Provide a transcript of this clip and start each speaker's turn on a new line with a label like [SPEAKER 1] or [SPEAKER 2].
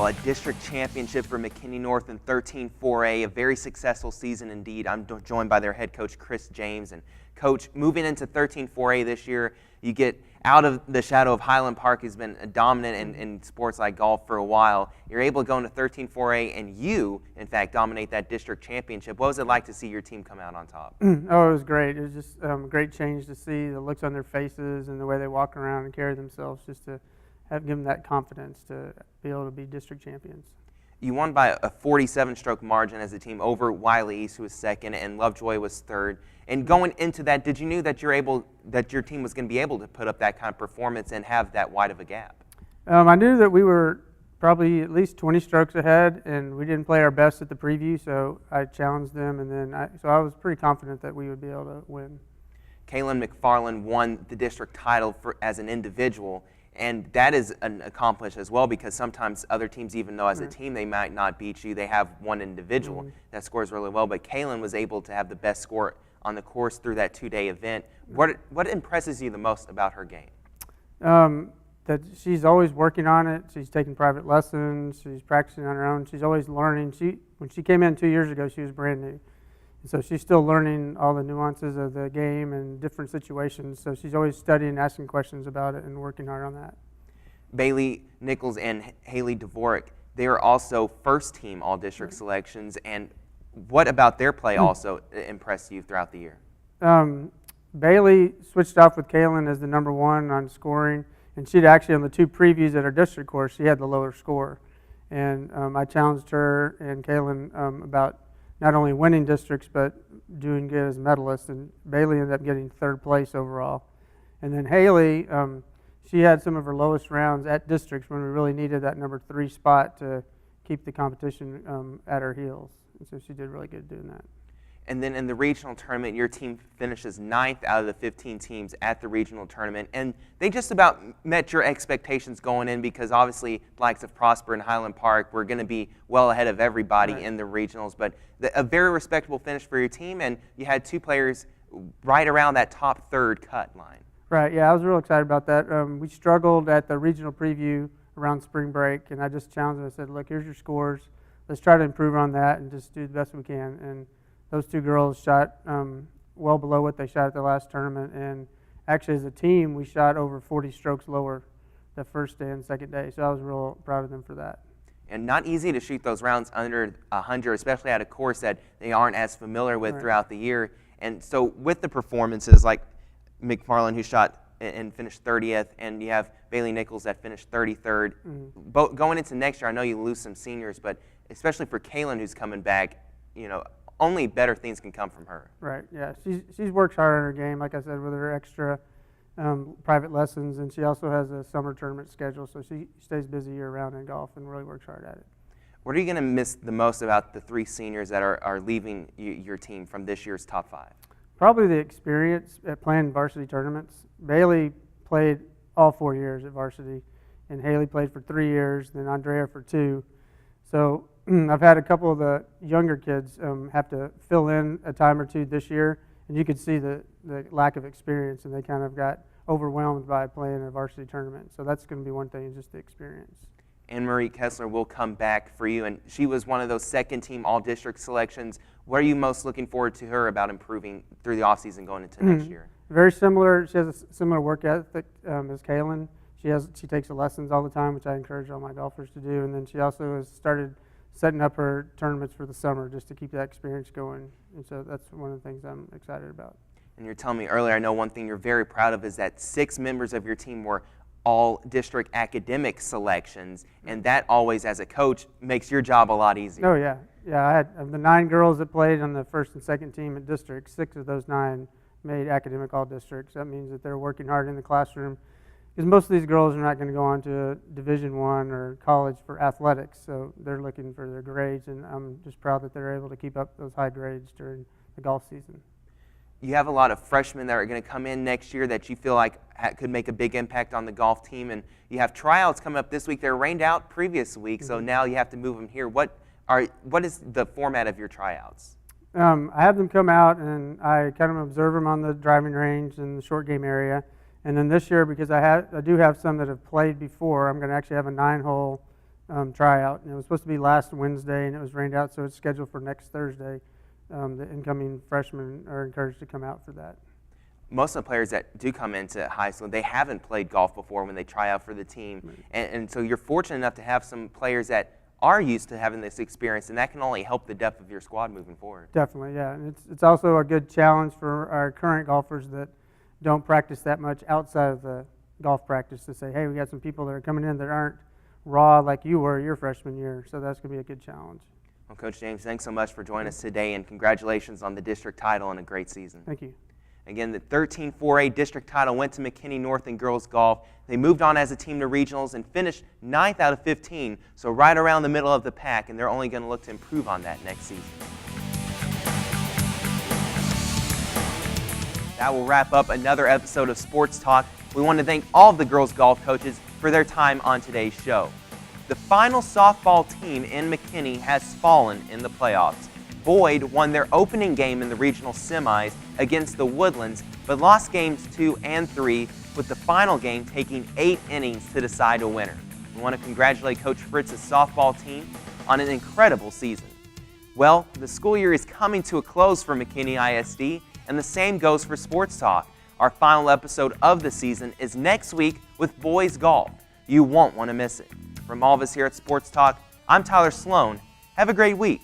[SPEAKER 1] a district championship for McKinney North in 13-4A, a very successful season indeed. I'm joined by their head coach, Chris James. And Coach, moving into 13-4A this year, you get out of the shadow of Highland Park, who's been dominant in sports like golf for a while. You're able to go into 13-4A, and you, in fact, dominate that district championship. What was it like to see your team come out on top?
[SPEAKER 2] Oh, it was great. It was just a great change to see the looks on their faces and the way they walk around and carry themselves, just to give them that confidence to be able to be district champions.
[SPEAKER 1] You won by a 47-stroke margin as a team over Wiley East, who was second, and Lovejoy was third. And going into that, did you know that your team was going to be able to put up that kind of performance and have that wide of a gap?
[SPEAKER 2] I knew that we were probably at least 20 strokes ahead, and we didn't play our best at the preview, so I challenged them, and then I was pretty confident that we would be able to win.
[SPEAKER 1] Kaylin McFarland won the district title as an individual. And that is an accomplishment as well, because sometimes other teams, even though as a team they might not beat you, they have one individual that scores really well. But Kaylin was able to have the best score on the course through that two-day event. What impresses you the most about her game?
[SPEAKER 2] That she's always working on it. She's taking private lessons. She's practicing on her own. She's always learning. When she came in 2 years ago, she was brand new. So she's still learning all the nuances of the game and different situations. So she's always studying, asking questions about it, and working hard on that.
[SPEAKER 1] Bailey Nichols and Haley Dvorak, they are also first-team all-district selections. And what about their play also impressed you throughout the year?
[SPEAKER 2] Bailey switched off with Kaylin as the number one on scoring. And she'd actually, on the two previews at our district course, she had the lower score. And I challenged her and Kaylin about not only winning districts, but doing good as medalists. And Bailey ended up getting third place overall. And then Haley, she had some of her lowest rounds at districts when we really needed that number 3 spot to keep the competition at her heels. And so she did really good doing that.
[SPEAKER 1] And then in the regional tournament, your team finishes 9th out of the 15 teams at the regional tournament. And they just about met your expectations going in, because obviously the likes of Prosper and Highland Park were going to be well ahead of everybody in the regionals. But a very respectable finish for your team, and you had 2 players right around that top third cut line.
[SPEAKER 2] Right, yeah, I was real excited about that. We struggled at the regional preview around spring break, and I just challenged them. I said, look, here's your scores. Let's try to improve on that and just do the best we can. And those 2 girls shot well below what they shot at the last tournament, and actually as a team we shot over 40 strokes lower the first day and second day, so I was real proud of them for that.
[SPEAKER 1] And not easy to shoot those rounds under 100, especially at a course that they aren't as familiar with throughout the year. And so with the performances like McFarland, who shot and finished 30th, and you have Bailey Nichols that finished 33rd. Going into next year, I know you lose some seniors, but especially for Kaylin, who's coming back, you know, only better things can come from her.
[SPEAKER 2] Right, yeah. She's worked hard on her game, like I said, with her extra private lessons, and she also has a summer tournament schedule, so she stays busy year-round in golf and really works hard at it.
[SPEAKER 1] What are you going to miss the most about the 3 seniors that are leaving your team from this year's top 5?
[SPEAKER 2] Probably the experience at playing varsity tournaments. Bailey played all 4 years at varsity, and Haley played for 3 years, then Andrea for 2. So I've had a couple of the younger kids have to fill in a time or 2 this year, and you could see the lack of experience, and they kind of got overwhelmed by playing a varsity tournament. So that's going to be one thing, is just the experience.
[SPEAKER 1] Anne-Marie Kessler will come back for you, and she was one of those second-team all-district selections. What are you most looking forward to her about improving through the offseason going into next year?
[SPEAKER 2] Very similar. She has a similar work ethic as Kaylin. She takes lessons all the time, which I encourage all my golfers to do, and then she also has started setting up her tournaments for the summer just to keep that experience going. And so that's one of the things I'm excited about.
[SPEAKER 1] And you're telling me earlier, I know one thing you're very proud of is that 6 members of your team were all district academic selections, and that always, as a coach, makes your job a lot easier.
[SPEAKER 2] Oh, yeah. Yeah, I had of the 9 girls that played on the first and second team at district, 6 of those 9 made academic all districts. That means that they're working hard in the classroom, because most of these girls are not going to go on to Division I or college for athletics, so they're looking for their grades, and I'm just proud that they're able to keep up those high grades during the golf season.
[SPEAKER 1] You have a lot of freshmen that are going to come in next year that you feel like could make a big impact on the golf team, and you have tryouts coming up this week. They were rained out previous week, so now you have to move them here. What is the format of your tryouts?
[SPEAKER 2] I have them come out, and I kind of observe them on the driving range and the short game area. And then this year, because I do have some that have played before, I'm going to actually have a 9-hole tryout. And it was supposed to be last Wednesday, and it was rained out, so it's scheduled for next Thursday. The incoming freshmen are encouraged to come out for that.
[SPEAKER 1] Most of the players that do come into high school, they haven't played golf before when they try out for the team.
[SPEAKER 2] Right.
[SPEAKER 1] And so you're fortunate enough to have some players that are used to having this experience, and that can only help the depth of your squad moving forward.
[SPEAKER 2] Definitely, yeah. And it's also a good challenge for our current golfers that don't practice that much outside of the golf practice to say, hey, we got some people that are coming in that aren't raw like you were your freshman year. So that's going to be a good challenge.
[SPEAKER 1] Well, Coach James, thanks so much for joining us today, and congratulations on the district title and a great season.
[SPEAKER 2] Thank you.
[SPEAKER 1] Again, the 13-4A district title went to McKinney North in girls golf. They moved on as a team to regionals and finished 9th out of 15, so right around the middle of the pack, and they're only going to look to improve on that next season. That will wrap up another episode of Sports Talk. We want to thank all of the girls golf coaches for their time on today's show. The final softball team in McKinney has fallen in the playoffs. Boyd won their opening game in the regional semis against the Woodlands, but lost games 2 and 3, with the final game taking 8 innings to decide a winner. We want to congratulate Coach Fritz's softball team on an incredible season. Well, the school year is coming to a close for McKinney ISD, and the same goes for Sports Talk. Our final episode of the season is next week with boys golf. You won't want to miss it. From all of us here at Sports Talk, I'm Tyler Sloan. Have a great week.